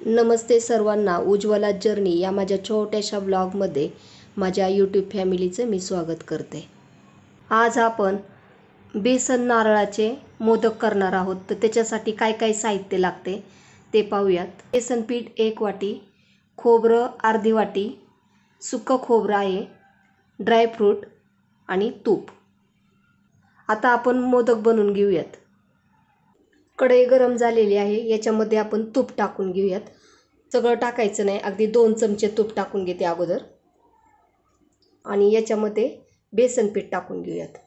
नमस्ते सर्वांना, उज्ज्वला जर्नी या माझ्या छोट्याशा ब्लॉगमध्ये माझ्या यूट्यूब फॅमिलीचं मी स्वागत करते। आज आपण बेसन नारळाचे मोदक करणार आहोत। तर त्याच्यासाठी काय काय साहित्य लागते ते पाहूयात। बेसन पीठ 1 वाटी, खोबरं अर्धी वाटी, सुकं खोबरं आहे, ड्रायफ्रूट आणि तूप। आता आपण मोदक बनवून घेऊयात। कढई गरम झालेली आहे, याच्यामध्ये आपण तूप टाकून घेऊयात। सगळं टाकायचं नाही, अगदी 2 चमचे तूप टाकून घेते अगोदर आणि याच्यामध्ये बेसन पीठ टाकून घेऊयात।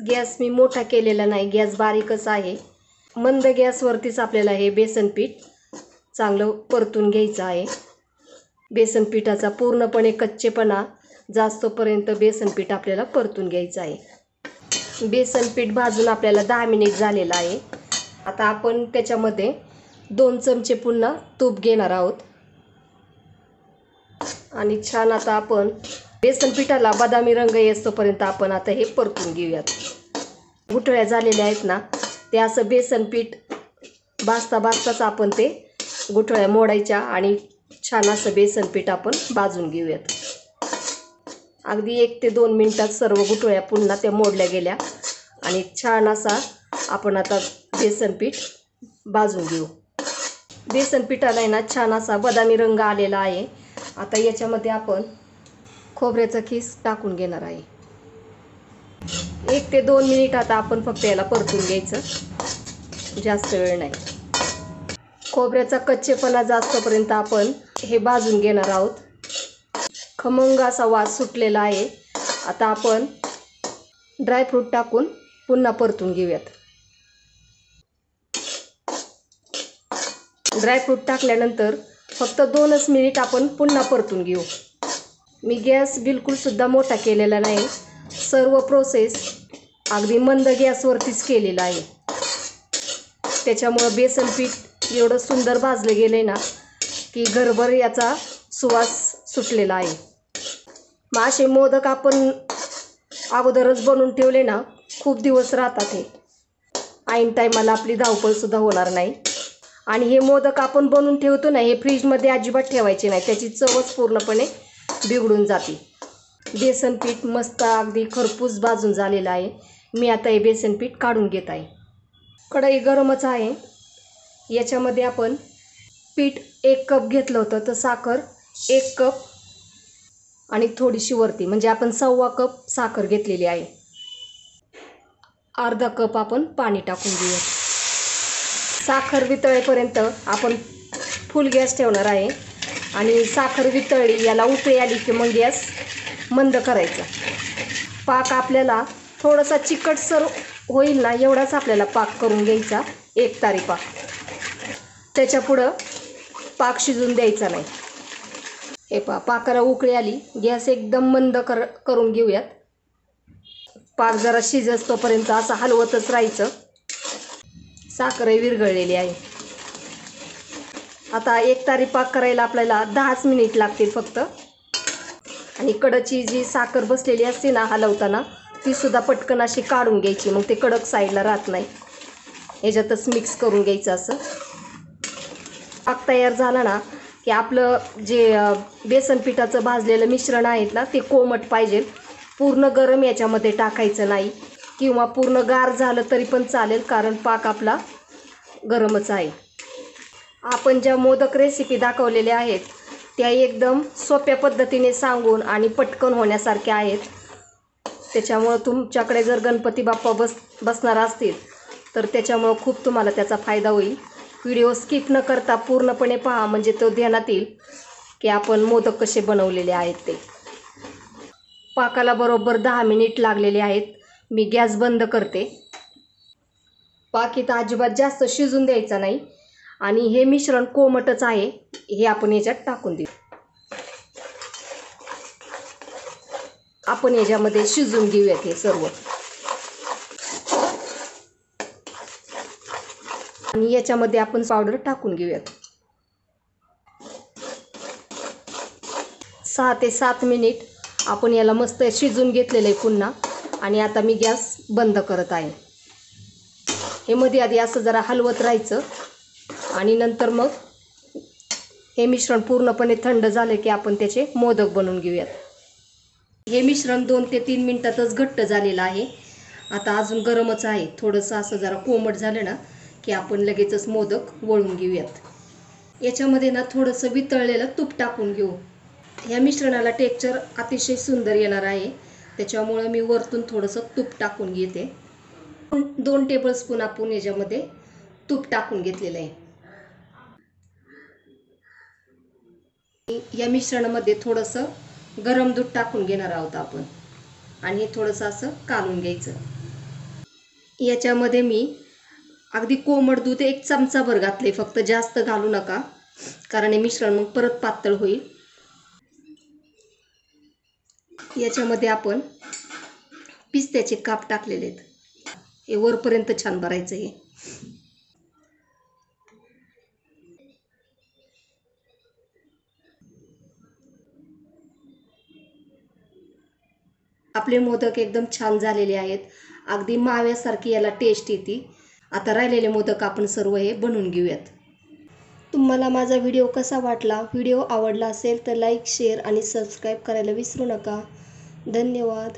गॅस मी मोठा केलेला नाही, गॅस बारीकच आहे। मंद गॅसवरतीच आपल्याला हे बेसन पीठ चांगलं परतून घ्यायचं आहे। बेसन पिठाचा पूर्णपणे कच्चेपणा जास्तपर्यंत बेसन पीठ आपल्याला परतून घ्यायचं आहे। बेसन पीठ भाजून आपल्याला 10 मिनिट झालेलं आहे। आता आपण त्याच्यामध्ये 2 चमचे पुन्हा तूप घेणार आहोत आणि छान आता आपण बेसन पिठाला बदामी रंग येईपर्यंत आपण आता हे परतून घेऊयात। गुठळ्या झालेल्या आहेत ना, ते असं बेसन पीठ भाजता भाजताच आपण ते गुठळ्या मोडायच्या आणि छान असं बेसन पीठ आपण भाजून घेऊयात। अगदी 1 ते 2 मिनिटात सर्व गुठळ्या पुन्हा त्या मोडल्या गेल्या आणि छान असा आपण आता बेसन पीठ भाजून घेऊ। बेसन पिठाला आहे ना छान असा बदामी रंग आलेला आहे। आता याच्यामध्ये आपण खोबऱ्याचा खीस टाकून घेणार आहे। 1 ते 2 मिनिट आता आपण फक्त याला परतून घ्यायचं, जास्त वेळ नाही। खोबऱ्याचा कच्चेपणा जास्तपर्यंत आपण हे भाजून घेणार आहोत। खमंग असा वास सुटलेला आहे। आता आपण ड्रायफ्रूट टाकून पुन्हा परतून घेऊयात। ड्रायफ्रूट टाकल्यानंतर फक्त 2च मिनिट आपण पुन्हा परतून घेऊ। मी गॅस बिलकुल सुद्धा मोठा केलेला नाही, सर्व प्रोसेस अगदी मंद गॅसवरतीच केलेला आहे। त्याच्यामुळे बेसन पीठ एवढं सुंदर भाजलं गेलंय ना की घरभर याचा सुवास सुटलेला आहे। मग असे मोदक आपण अगोदरच बनवून ठेवले ना, खूप दिवस राहतात। हे ऐन टायमाला आपली धावपळ सुद्धा होणार नाही। आणि हे मोदक आपण बनवून ठेवतो ना, हे फ्रीजमध्ये अजिबात ठेवायचे नाही, त्याची चवच पूर्णपणे बिघडून जाते। बेसन पीठ मस्त अगदी खरपूस भाजून झालेलं आहे। मी आता हे बेसन पीठ काढून घेत आहे। कढई गरमच आहे, याच्यामध्ये आपण पीठ 1 कप घेतलं होतं, तर साखर 1 कप आणि थोडीशी वरती म्हणजे आपण 1.25 कप साखर घेतलेली आहे। अर्धा कप आपण पाणी टाकून घेऊया। साखर वितळेपर्यंत आपण फुल गॅस ठेवणार आहे आणि साखर वितळली, याला उकळी आली की मग गॅस मंद करायचा। पाक आपल्याला थोडासा चिकटसर होईल ना, एवढाच आपल्याला पाक करून घ्यायचा, एकतारी पाक। त्याच्या पुढं पाक शिजून द्यायचा नाही। हे पहा, पाकाला उकळी आली, गॅस एकदम मंद करून घेऊयात। पाक जरा शिजेस्तोपर्यंत असं हलवतच राहायचं। साखरही विरघळलेली आहे। आता एकतारी पाक करायला आपल्याला 10च मिनिट लागतील फक्त। आणि कडची जी साखर बसलेली असते ना हलवताना, ती सुद्धा पटकन अशी काढून घ्यायची, मग ते कडक साईडला राहत नाही। याच्यातच मिक्स करून घ्यायचं असं। पाक तयार झाला ना की आपलं जे बेसन पिठाचं भाजलेलं मिश्रण आहे ना, ते कोमट पाहिजे, पूर्ण गरम याच्यामध्ये टाकायचं नाही किंवा पूर्ण गार झालं तरी पण चालेल, कारण पाक आपला गरमच आहे। आपण ज्या मोदक रेसिपी दाखवलेल्या आहेत त्या एकदम सोप्या पद्धतीने सांगून आणि पटकन होण्यासारख्या आहेत। त्याच्यामुळे तुमच्याकडे जर गणपती बाप्पा बसणार असतील तर त्याच्यामुळे खूप तुम्हाला त्याचा फायदा होईल। व्हिडिओ स्किप न करता पूर्णपणे पहा, म्हणजे तो ध्यानात येईल की आपण मोदक कसे बनवलेले आहेत ते। पाकाला बरोबर 10 मिनिट लागलेले आहेत। मी गॅस बंद करते। पाक इथं अजिबात जास्त शिजून द्यायचा नाही आणि हे मिश्रण कोमटच आहे, हे आपण याच्यात टाकून देऊ। आपण याच्यामध्ये शिजून घेऊयात हे सर्व आणि याच्यामध्ये आपण पावडर टाकून घेऊयात। 6 ते 7 मिनिट आपण याला मस्त शिजून घेतलेलं आहे पुन्हा, आणि आता मी गॅस बंद करत आहे. हे मध्ये आधी असं जरा हलवत राहायचं आणि नंतर मग हे मिश्रण पूर्णपणे थंड झाले की आपण त्याचे मोदक बनवून घेऊयात. हे मिश्रण 2 ते 3 मिनिटातच घट्ट झालेलं आहे. आता अजून गरमच आहे. थोडंसं असं जरा कोमट झालं ना की आपण लगेचच मोदक वळून घेऊयात. याच्यामध्ये ना थोडंसं वितळलेलं तूप टाकून घेऊ. ह्या मिश्रणाला टेक्स्चर अतिशय सुंदर येणार आहे. त्याच्यामुळे मी वरतून थोडंसं तूप टाकून घेते. 2 टेबलस्पून आपण याच्यामध्ये तूप टाकून घेतलेलं आहे. या मिश्रणामध्ये थोडंसं गरम दूध टाकून घेणार आहोत आपण आणि हे थोडंसं असं कालून घ्यायचं. याच्यामध्ये मी अगदी कोमट दूध 1 चमचाभर घातले, फक्त जास्त घालू नका कारण हे मिश्रण मग परत पातळ होईल. याच्यामध्ये आपण पिस्त्याचे काप टाकलेले आहेत. हे वरपर्यंत छान भरायचं. हे आपले मोदक एकदम छान झालेले आहेत. अगदी माव्यासारखी याला टेस्ट येते. आता राहिलेले मोदक आपण सर्व हे बनवून घेऊयात. तुम्हाला माझा व्हिडिओ कसा वाटला? व्हिडिओ आवडला असेल तर लाईक, शेअर आणि सबस्क्राईब करायला विसरू नका. धन्यवाद.